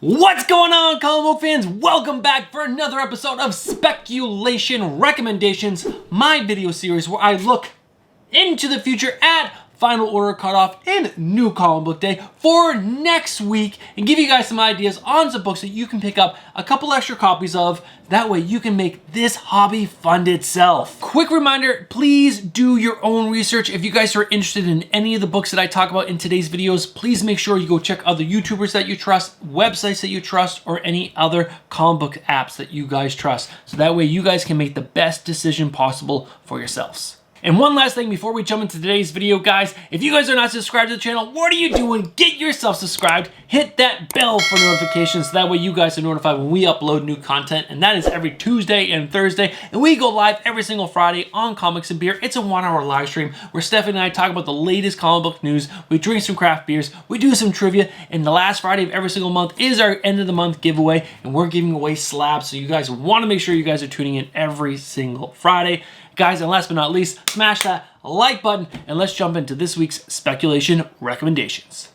What's going on, comic book fans? Welcome back for another episode of Speculation Recommendations, my video series where I look into the future at Final Order Cutoff and New Comic Book Day for next week and give you guys some ideas on some books that you can pick up a couple extra copies of. That way you can make this hobby fund itself. Quick reminder, please do your own research. If you guys are interested in any of the books that I talk about in today's videos, please make sure you go check other YouTubers that you trust, websites that you trust, or any other comic book apps that you guys trust. So that way you guys can make the best decision possible for yourselves. And one last thing before we jump into today's video, guys, if you guys are not subscribed to the channel, what are you doing? Get yourself subscribed, hit that bell for notifications, so that way you guys are notified when we upload new content, and that is every Tuesday and Thursday, and we go live every single Friday on Comics and Beer. It's a 1-hour live stream where Stephanie and I talk about the latest comic book news, we drink some craft beers, we do some trivia, and the last Friday of every single month is our end of the month giveaway, and we're giving away slabs, so you guys want to make sure you guys are tuning in every single Friday. Guys, and last but not least, smash that like button and let's jump into this week's speculation recommendations.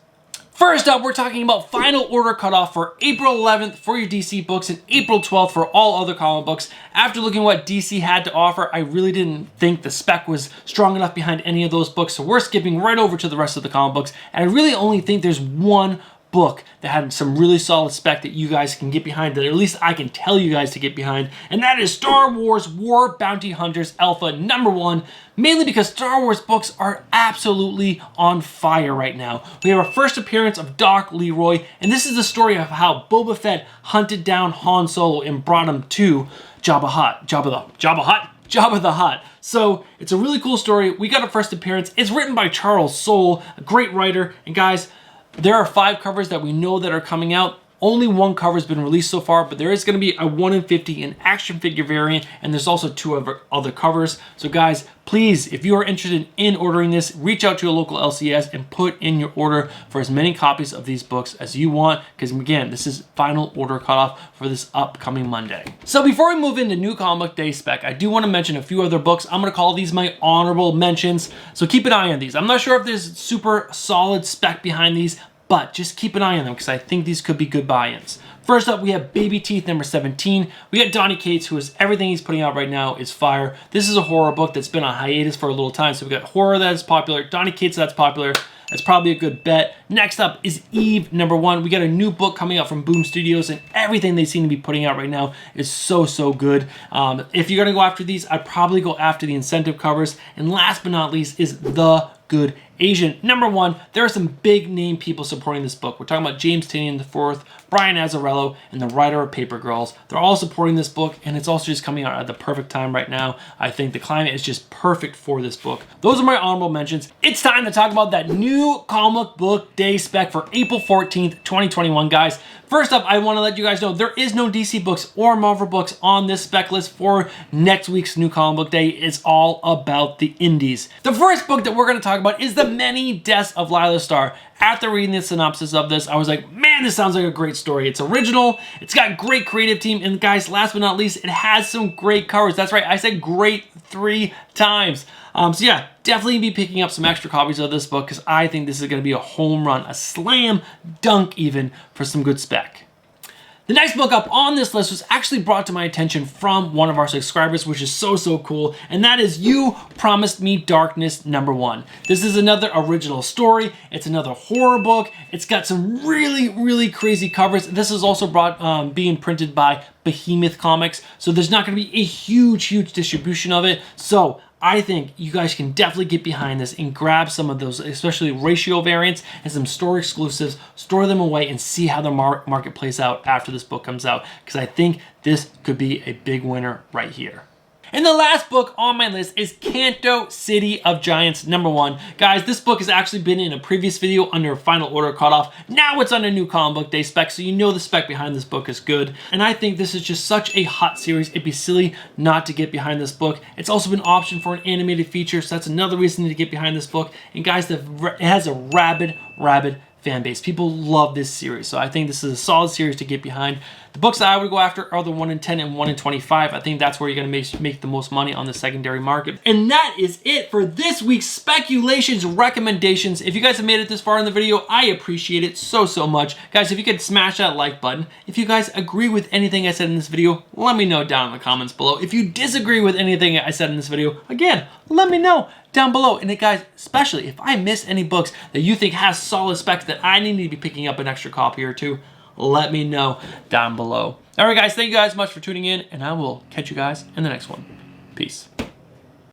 First up, we're talking about Final Order Cutoff for April 11th for your DC books and April 12th for all other comic books. After looking at what DC had to offer, I really didn't think the spec was strong enough behind any of those books, so we're skipping right over to the rest of the comic books, and I really only think there's one book that had some really solid spec that you guys can get behind, that at least I can tell you guys to get behind, and that is Star Wars War Bounty Hunters Alpha #1, mainly because Star Wars books are absolutely on fire right now. We have our first appearance of Doc Leroy, and this is the story of how Boba Fett hunted down Han Solo and brought him to Jabba the Hutt. So it's a really cool story. We got a first appearance. It's written by Charles Soule, a great writer, and guys, there are 5 covers that we know that are coming out. Only 1 cover has been released so far, but there is going to be a 1 in 50 an action figure variant, and there's also 2 other covers. So guys, please, if you are interested in ordering this, reach out to your local LCS and put in your order for as many copies of these books as you want, because again, this is Final Order Cutoff for this upcoming Monday. So before we move into New Comic Book Day spec, I do want to mention a few other books. I'm going to call these my honorable mentions, so keep an eye on these. I'm not sure if there's super solid spec behind these, but just keep an eye on them because I think these could be good buy-ins. First up, we have Baby Teeth #17. We got Donny Cates, who is everything he's putting out right now is fire. This is a horror book that's been on hiatus for a little time. So we got horror that is popular, Donny Cates that's popular. That's probably a good bet. Next up is Eve #1. We got a new book coming out from Boom Studios, and everything they seem to be putting out right now is so good. If you're gonna go after these, I'd probably go after the incentive covers. And last but not least is The Good Asian #1. There are some big name people supporting this book. We're talking about James Tynion IV, Brian Azzarello, and the writer of Paper Girls. They're all supporting this book, and it's also just coming out at the perfect time right now. I think the climate is just perfect for this book. Those are my honorable mentions. It's time to talk about that new comic book day spec for April 14th, 2021, guys. First up, I want to let you guys know there is no DC books or Marvel books on this spec list for next week's New Comic Book Day. It's all about the indies. The first book that we're going to talk about is The Many Deaths of Lila Starr. After reading the synopsis of this, I was like, man, this sounds like a great story. It's original, it's got a great creative team, and guys, last but not least, it has some great covers. That's right, I said great 3 times. So yeah, definitely be picking up some extra copies of this book because I think this is going to be a home run, a slam dunk even, for some good spec. The next book up on this list was actually brought to my attention from one of our subscribers, which is so cool, and that is You Promised Me Darkness #1. This is another original story. It's another horror book. It's got some really crazy covers. This is also being printed by Behemoth Comics, so there's not going to be a huge distribution of it. So I think you guys can definitely get behind this and grab some of those, especially ratio variants and some store exclusives, store them away and see how the market plays out after this book comes out, because I think this could be a big winner right here. And the last book on my list is Kanto City of Giants #1. Guys, this book has actually been in a previous video under Final Order Cutoff. Now it's under New Comic Book Day spec, so you know the spec behind this book is good. And I think this is just such a hot series. It'd be silly not to get behind this book. It's also been optioned for an animated feature, so that's another reason to get behind this book. And guys, it has a rabid fan base. People love this series, so I think this is a solid series to get behind. The books that I would go after are the 1 in 10 and 1 in 25. I think that's where you're going to make the most money on the secondary market. And that is it for this week's speculations recommendations. If you guys have made it this far in the video, I appreciate it so much. Guys, if you could smash that like button. If you guys agree with anything I said in this video, let me know down in the comments below. If you disagree with anything I said in this video, again, let me know down below. And guys, especially if I miss any books that you think has solid specs that I need to be picking up an extra copy or two, let me know down below. All right, guys, thank you guys much for tuning in, and I will catch you guys in the next one. Peace.